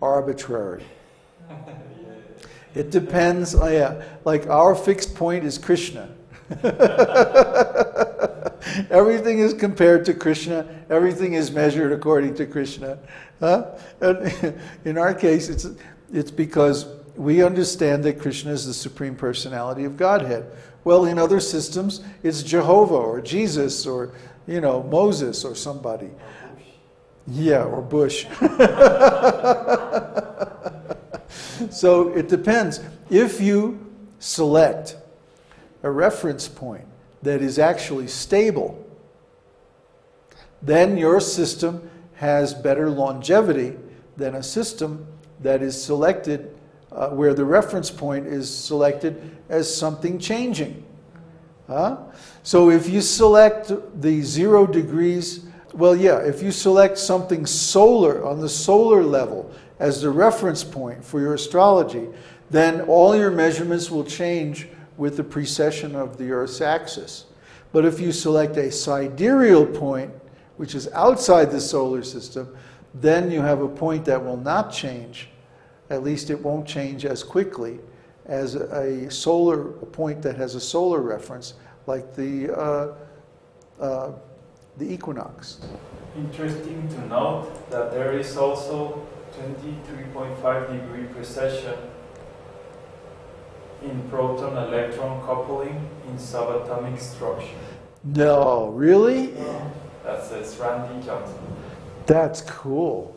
arbitrary. It depends, like our fixed point is Krishna. Everything is compared to Krishna. Everything is measured according to Krishna. And in our case, it's because we understand that Krishna is the Supreme Personality of Godhead. Well, in other systems, it's Jehovah or Jesus or, Moses or somebody. Yeah, or Bush. So it depends. If you select a reference point that is actually stable, then your system has better longevity than a system that is selected where the reference point is selected as something changing. So if you select the 0 degrees, if you select something solar, on the solar level, as the reference point for your astrology, then all your measurements will change with the precession of the Earth's axis. But if you select a sidereal point, which is outside the solar system, then you have a point that will not change. At least it won't change as quickly as a point that has a solar reference, like the equinox. Interesting to note that there is also 23.5 degree precession in proton-electron coupling in subatomic structure. No, really? That says Randy Johnson. That's cool.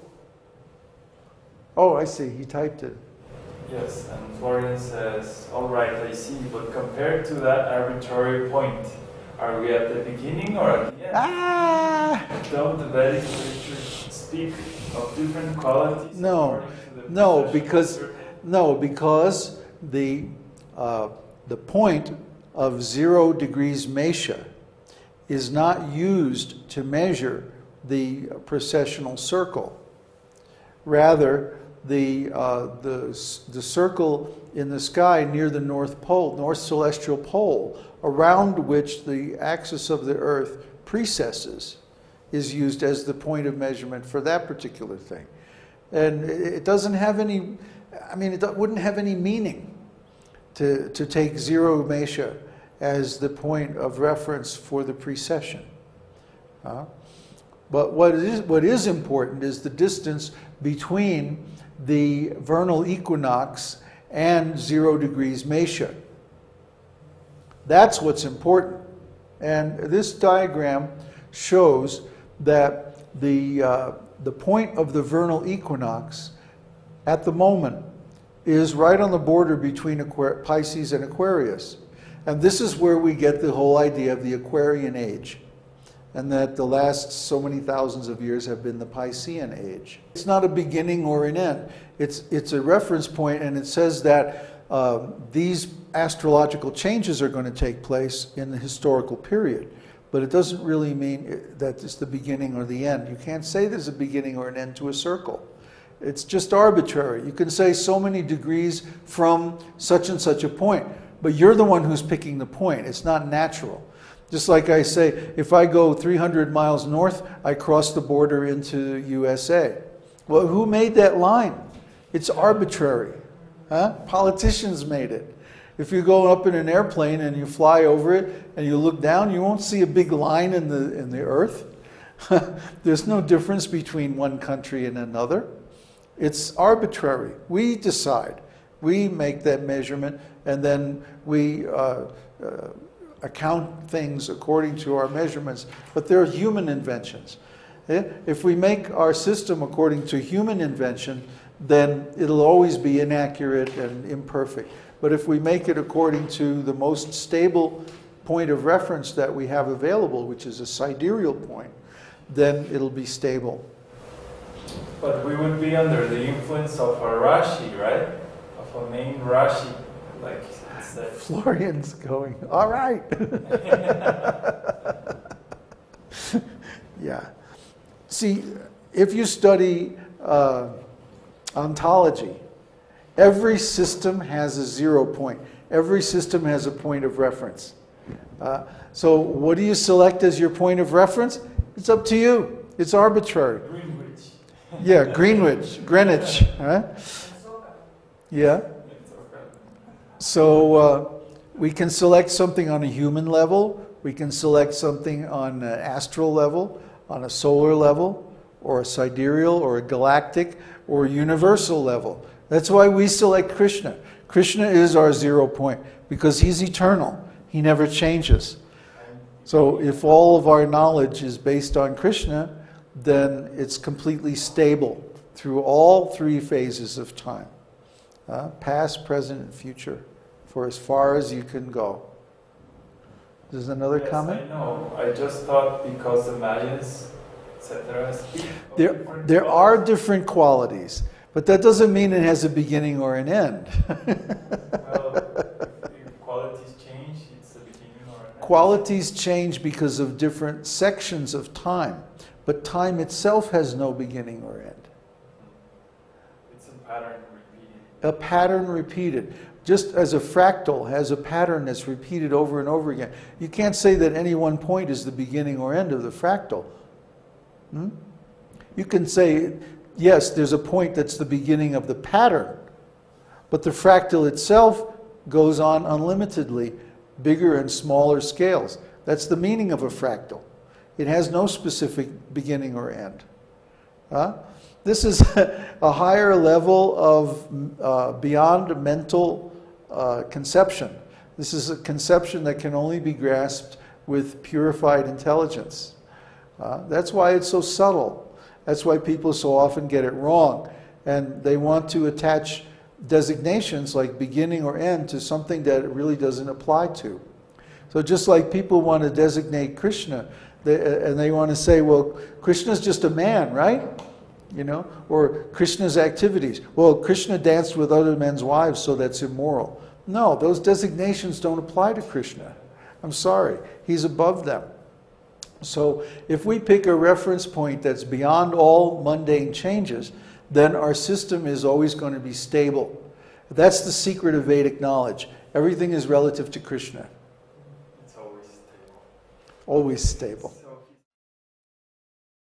Oh, I see. He typed it. Yes, and Florian says, all right, I see, but compared to that arbitrary point, are we at the beginning or at the end? Don't the Vedic scriptures speak of different qualities? Because the point of 0 degrees Mesha is not used to measure the precessional circle. Rather, the circle in the sky near the North Pole, North Celestial Pole, around which the axis of the Earth precesses, is used as the point of measurement for that particular thing. And it doesn't have any, it wouldn't have any meaning to take 0 Mesha as the point of reference for the precession. But what is important is the distance between the vernal equinox and 0 degrees Mesha. That's what's important. And this diagram shows that the point of the vernal equinox at the moment is right on the border between Pisces and Aquarius. And this is where we get the whole idea of the Aquarian age, and that the last so many thousands of years have been the Piscean age. It's not a beginning or an end. It's a reference point, and it says that these astrological changes are going to take place in the historical period. But it doesn't really mean that it's the beginning or the end. You can't say there's a beginning or an end to a circle. It's just arbitrary. You can say so many degrees from such and such a point, but you're the one who's picking the point. It's not natural. Just like I say, if I go 300 miles north, I cross the border into USA. Well, who made that line? It's arbitrary. Politicians made it. If you go up in an airplane and you fly over it and you look down, you won't see a big line in the earth. There's no difference between one country and another. It's arbitrary. We decide. We make that measurement, and then we account things according to our measurements. But they're human inventions. If we make our system according to human invention, then it'll always be inaccurate and imperfect. But if we make it according to the most stable point of reference that we have available, which is a sidereal point, then it'll be stable. But we would be under the influence of a Rashi, right? Of a main Rashi, like it said. Florian's going, all right. Yeah. See, if you study ontology, every system has a 0 point. Every system has a point of reference. So what do you select as your point of reference? It's up to you. It's arbitrary. Greenwich. Yeah, Greenwich, huh? Yeah. So we can select something on a human level, we can select something on an astral level, on a solar level, or a sidereal, or a galactic, or a universal level. That's why we select Krishna. Krishna is our 0 point, because he's eternal. He never changes. So if all of our knowledge is based on Krishna, then it's completely stable through all 3 phases of time. Past, present, and future, for as far as you can go. There's another comment? I know. I just thought because the Mayans, etc. speak of There are different qualities, but that doesn't mean it has a beginning or an end. Well, if qualities change, it's a beginning or an end. Qualities change because of different sections of time, but time itself has no beginning or end. It's a pattern repeated. A pattern repeated. Just as a fractal has a pattern that's repeated over and over again. You can't say that any one point is the beginning or end of the fractal. You can say, yes, there's a point that's the beginning of the pattern, but the fractal itself goes on unlimitedly, bigger and smaller scales. That's the meaning of a fractal. It has no specific beginning or end. This is a higher level of beyond mental conception. This is a conception that can only be grasped with purified intelligence. That's why it's so subtle. That's why people so often get it wrong. And they want to attach designations like beginning or end to something that it really doesn't apply to. So just like people want to designate Krishna, and they want to say, well, Krishna's just a man, right? You know, or Krishna's activities. Well, Krishna danced with other men's wives, so that's immoral. No, those designations don't apply to Krishna. I'm sorry, he's above them. So if we pick a reference point that's beyond all mundane changes, then our system is always going to be stable. That's the secret of Vedic knowledge. Everything is relative to Krishna. It's always stable. Always stable.